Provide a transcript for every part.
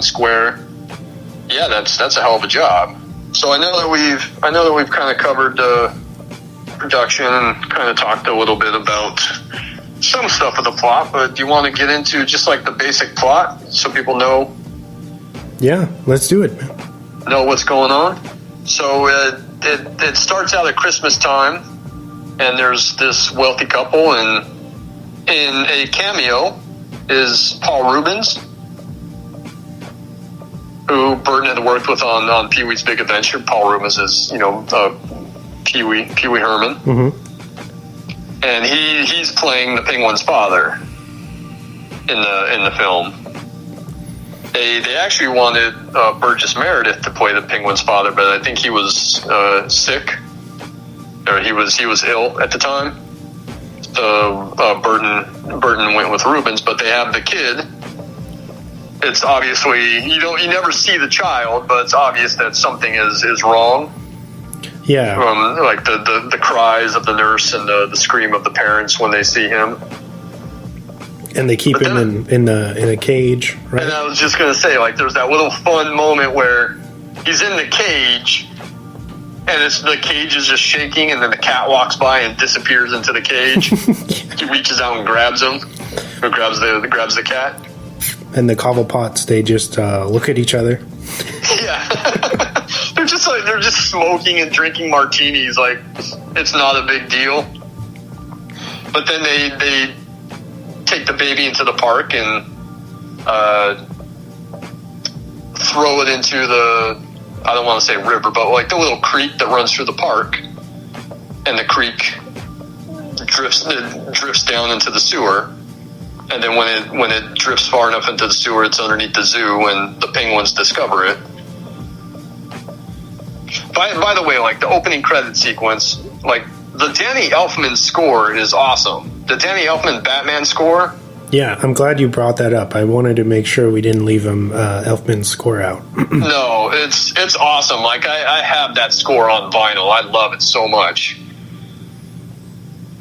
one square. Yeah, that's a hell of a job. So I know that we've kind of covered production and kind of talked a little bit about some stuff of the plot, but do you want to get into just like the basic plot so people know? Yeah, let's do it. Know what's going on. So it starts out at Christmas time, and there's this wealthy couple, and in a cameo is Paul Rubens, who Burton had worked with on Pee-wee's Big Adventure. Paul Rubens is, Pee-wee Herman. Mm-hmm. And he's playing the Penguin's father in the film. They actually wanted Burgess Meredith to play the Penguin's father, but I think he was sick, or he was ill at the time. So Burton went with Rubens, but they have the kid. It's obviously you never see the child, but it's obvious that something is wrong. Yeah, like the cries of the nurse and the scream of the parents when they see him. And they keep him in a cage, right? And I was just gonna say, like, there's that little fun moment where he's in the cage, and the cage is just shaking, and then the cat walks by and disappears into the cage. He reaches out and grabs him, or grabs the cat. And the Cobblepots, they just look at each other. Yeah, they're just smoking and drinking martinis, like it's not a big deal. But then they take the baby into the park and throw it into the, I don't want to say river, but like the little creek that runs through the park, and the creek drifts down into the sewer, and then when it drifts far enough into the sewer, it's underneath the zoo, and the penguins discover it. By the way, like the opening credit sequence, like the Danny Elfman score is awesome. The Danny Elfman Batman score. Yeah, I'm glad you brought that up. I wanted to make sure we didn't leave Elfman's score out. No, it's awesome. Like I have that score on vinyl. I love it so much.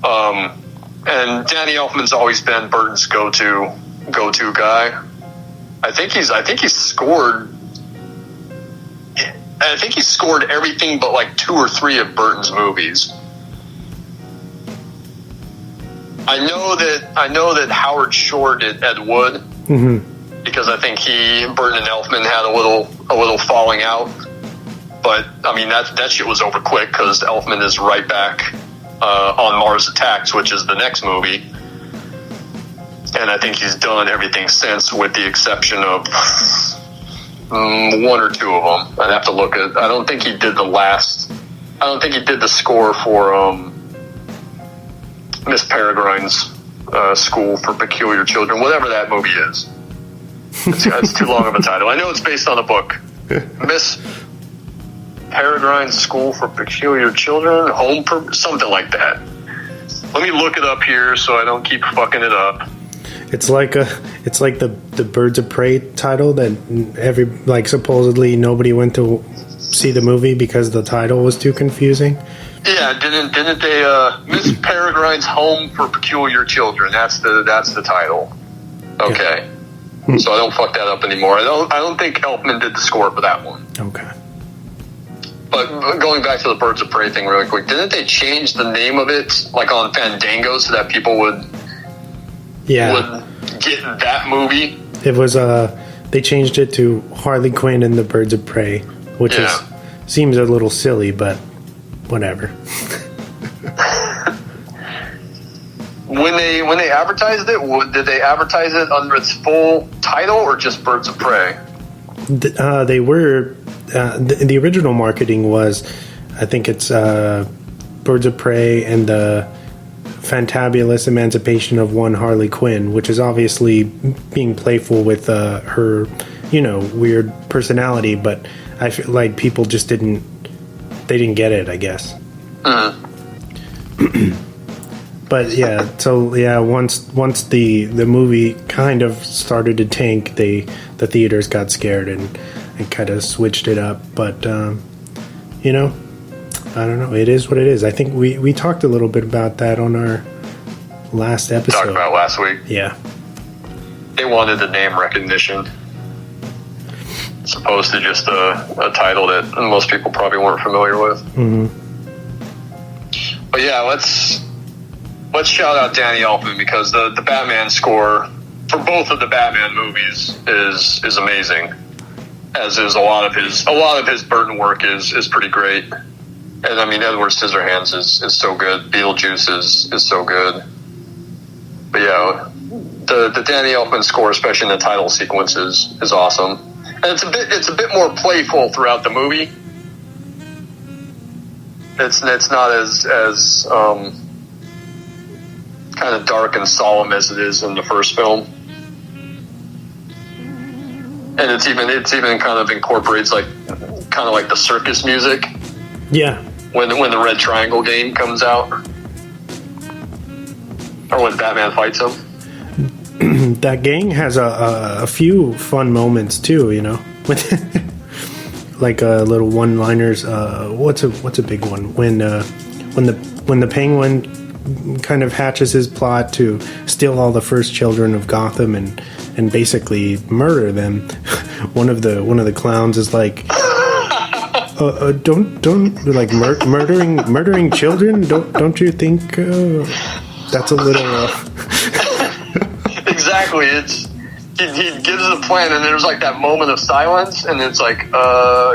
And Danny Elfman's always been Burton's go-to guy. I think he's scored. I think he scored everything but like 2 or 3 of Burton's movies. I know that Howard Shore did Ed Wood, mm-hmm. because I think Burton and Elfman had a little falling out. But I mean that shit was over quick because Elfman is right back on Mars Attacks, which is the next movie, and I think he's done everything since, with the exception of 1 or 2 of them. I'd have to look at. I don't think he did the score for Miss Peregrine's School for Peculiar Children, whatever that movie is. It's too long of a title. I know it's based on a book. Miss Peregrine's School for Peculiar Children, something like that. Let me look it up here so I don't keep fucking it up. It's like the Birds of Prey title that supposedly nobody went to see the movie because the title was too confusing. Yeah, didn't they? Miss Peregrine's Home for Peculiar Children. That's the title. Okay, so I don't fuck that up anymore. I don't think Elfman did the score for that one. Okay. But going back to the Birds of Prey thing really quick, didn't they change the name of it like on Fandango so that people would get that movie? It was they changed it to Harley Quinn and the Birds of Prey, which seems a little silly, but whatever. When they advertised it, did they advertise it under its full title or just Birds of Prey? They were. The original marketing was, I think it's Birds of Prey and the Fantabulous Emancipation of One Harley Quinn, which is obviously being playful with her, weird personality. But I feel like people just didn't get it, I guess. But yeah, so yeah, once the movie kind of started to tank, the theaters got scared and kind of switched it up. But I don't know. It is what it is. I think we talked a little bit about that on our last episode. Talked about last week. Yeah. They wanted the name recognition. as opposed to just a title that most people probably weren't familiar with. Mm-hmm. But yeah, let's shout out Danny Elfman, because the Batman score for both of the Batman movies is amazing. As is a lot of his Burton work is pretty great. And I mean, Edward Scissorhands is so good. Beetlejuice is so good. But yeah, the Danny Elfman score, especially in the title sequence, is awesome. And it's a bit more playful throughout the movie. It's not as kind of dark and solemn as it is in the first film. And it's even kind of incorporates like the circus music. Yeah. When the Red Triangle game comes out, or when Batman fights him. That gang has a few fun moments too, you know, like little one-liners. What's a big one? When the Penguin kind of hatches his plot to steal all the first children of Gotham and basically murder them. One of the clowns is like, don't like murdering children. Don't you think that's a little? Exactly. He gives a plan, and there's like that moment of silence, and it's like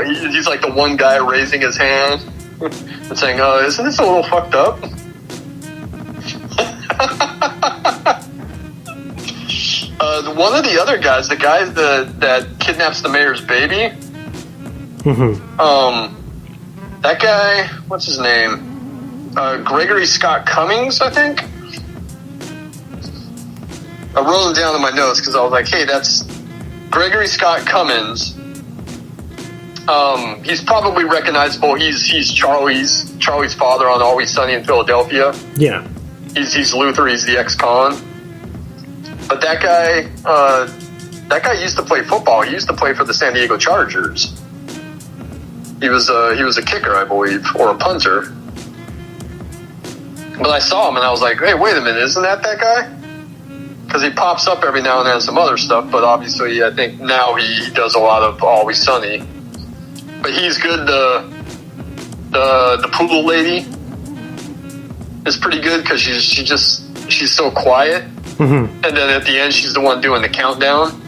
he's like the one guy raising his hand and saying, "Isn't this a little fucked up?" One of the other guys, the guy that kidnaps the mayor's baby, Mm-hmm. that guy, what's his name? Gregory Scott Cummings, I think. I wrote him down in my notes because I was like, hey, that's Gregory Scott Cummings. He's probably recognizable. He's Charlie's father on Always Sunny in Philadelphia. Yeah. He's Luther. He's the ex-con. But that guy used to play football. He used to play for the San Diego Chargers. He was a kicker, I believe, or a punter. But I saw him and I was like, hey, wait a minute, isn't that guy? Because he pops up every now and then in some other stuff, but obviously I think now he does a lot of Always Sunny. But he's good. The poodle lady is pretty good because she's so quiet. Mm-hmm. And then at the end, she's the one doing the countdown.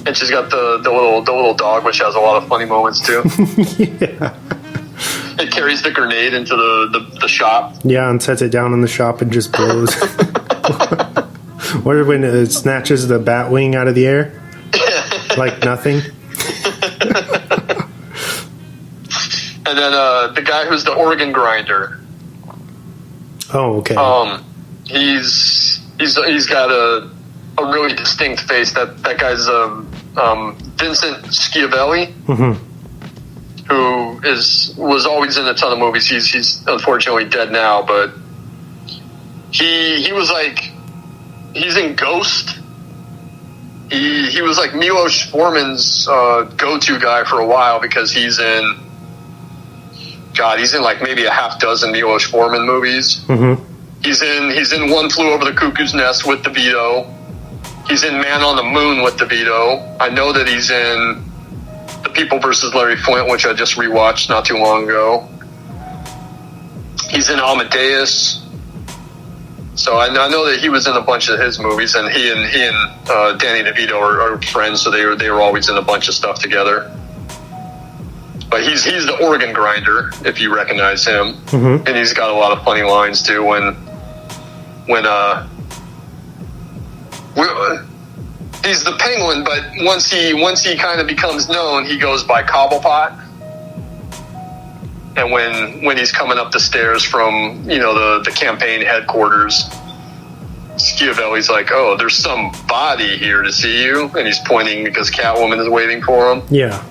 And she's got the little dog, which has a lot of funny moments too. Yeah. It carries the grenade into the shop. Yeah, and sets it down in the shop and just blows. Or when it snatches the bat wing out of the air, like nothing. And then the guy who's the organ grinder. Oh, okay. He's got a really distinct face. That guy's Vincent Schiavelli, mm-hmm. who was always in a ton of movies. He's unfortunately dead now, but he was like, he's in Ghost. He was like Milos Forman's go-to guy for a while because he's in like maybe a half dozen Milos Forman movies. Mm-hmm. He's in One Flew Over the Cuckoo's Nest with DeVito. He's in Man on the Moon with DeVito. I know that he's in The People vs. Larry Flint, which I just rewatched not too long ago. He's in Amadeus. So I know that he was in a bunch of his movies, and he and Danny DeVito are friends, so they were always in a bunch of stuff together. But he's the organ grinder, if you recognize him, mm-hmm. and he's got a lot of funny lines too. When he's the Penguin, but once he kind of becomes known, he goes by Cobblepot. And when he's coming up the stairs from the campaign headquarters, Schiavelli's like, "Oh, there's some body here to see you," and he's pointing because Catwoman is waiting for him. Yeah.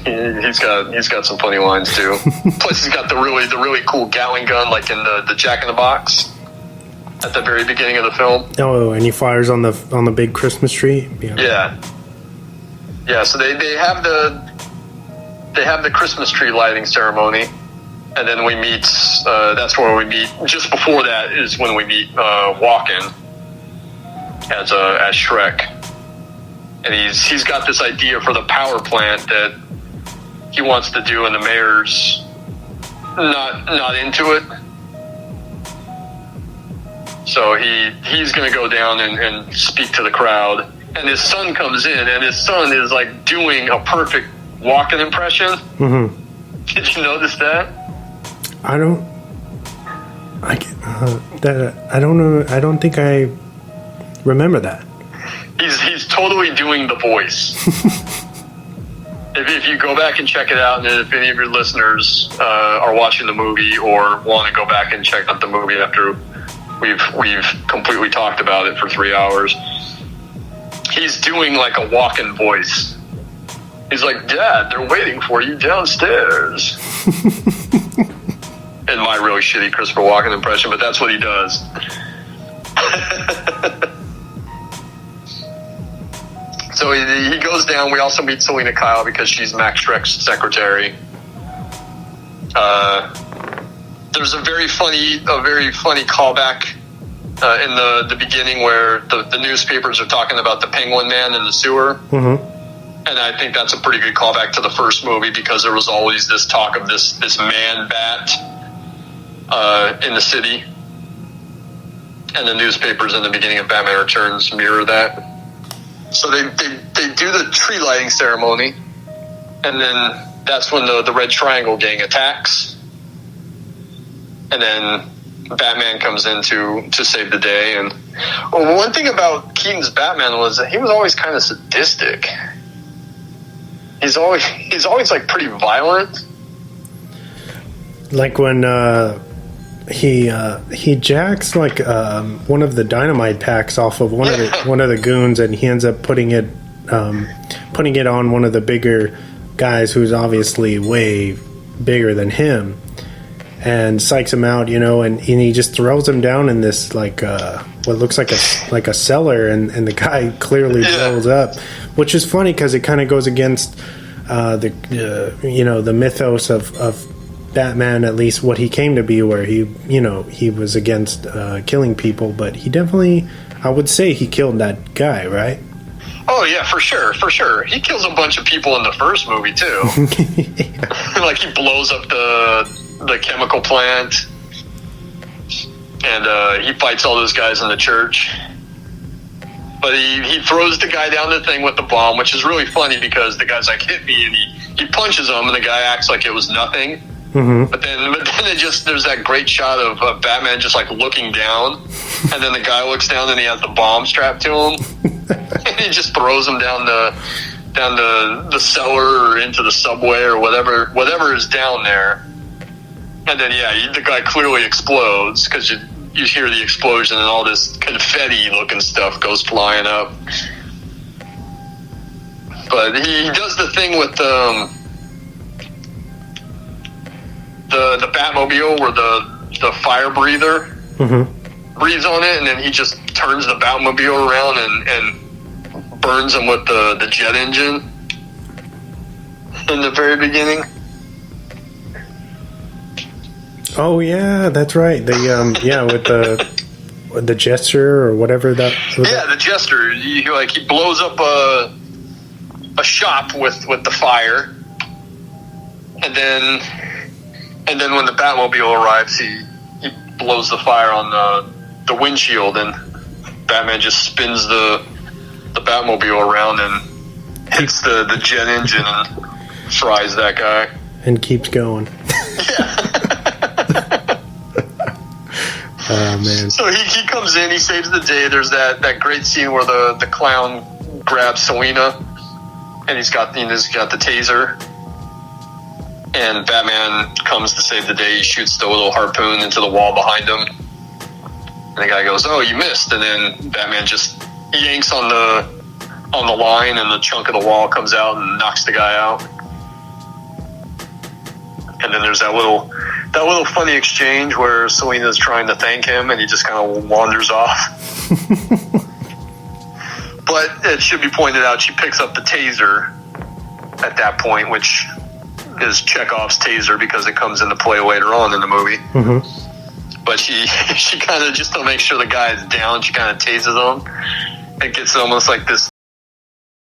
He's got some funny lines too. Plus, he's got the really cool Gatling gun, like in the Jack in the Box at the very beginning of the film. Oh, and he fires on the big Christmas tree. Yeah. So they have the Christmas tree lighting ceremony, and then we meet. That's where we meet. Just before that is when we meet Walken as Shrek. and he's got this idea for the power plant that he wants to do, and the mayor's not into it. So he's going to go down and speak to the crowd. And his son comes in, and his son is like doing a perfect walking impression. Mm-hmm. Did you notice that? I don't know. I don't think I remember that. He's totally doing the voice. If you go back and check it out, and if any of your listeners are watching the movie or want to go back and check out the movie after we've completely talked about it for 3 hours, he's doing like a walk-in voice. He's like, "Dad, they're waiting for you downstairs." In my really shitty Christopher Walken impression, but that's what he does. So he goes down. We also meet Selena Kyle because she's Max Schreck's secretary. There's a very funny callback in the beginning where the newspapers are talking about the Penguin Man in the sewer. Mm-hmm. And I think that's a pretty good callback to the first movie, because there was always this talk of this man bat in the city. And the newspapers in the beginning of Batman Returns mirror that. So they do the tree lighting ceremony, and then that's when the Red Triangle gang attacks. And then Batman comes in to save the day. And one thing about Keaton's Batman was that he was always kind of sadistic. He's always like pretty violent. Like when he jacks like one of the dynamite packs off of one of the goons, and he ends up putting it on one of the bigger guys who's obviously way bigger than him, and psychs him out, and he just throws him down in this like what looks like a cellar, and the guy clearly blows up, which is funny because it kind of goes against the mythos of Batman, at least what he came to be, where he was against killing people, but he definitely, I would say, he killed that guy, right? Oh yeah, for sure. He kills a bunch of people in the first movie too. Like he blows up the chemical plant, and he fights all those guys in the church. But he throws the guy down the thing with the bomb, which is really funny because the guy's like, "Hit me," and he punches him, and the guy acts like it was nothing. Mm-hmm. But then there's that great shot of Batman just like looking down, and then the guy looks down and he has the bomb strapped to him, and he just throws him down the cellar or into the subway or whatever is down there. And then the guy clearly explodes because you hear the explosion and all this confetti looking stuff goes flying up. But he does the thing with the Batmobile where the fire breather breathes on it, and then he just turns the Batmobile around and burns him with the jet engine in the very beginning. Oh yeah, that's right. With the Jester or whatever that. The Jester. He blows up a shop with the fire, and then when the Batmobile arrives, he blows the fire on the windshield, and Batman just spins the Batmobile around and hits the jet engine and fries that guy. And keeps going. Yeah. Oh man. So he comes in, he saves the day. There's that great scene where the clown grabs Selena, and he's got the taser. And Batman comes to save the day. He shoots the little harpoon into the wall behind him. And the guy goes, "Oh, you missed." And then Batman just yanks on the line, and the chunk of the wall comes out and knocks the guy out. And then there's that little funny exchange where Selena's trying to thank him, and he just kind of wanders off. But it should be pointed out, she picks up the taser at that point, which is Chekhov's taser because it comes into play later on in the movie. Mm-hmm. But she kind of, just to make sure the guy is down, she kind of tases him. It gets almost like this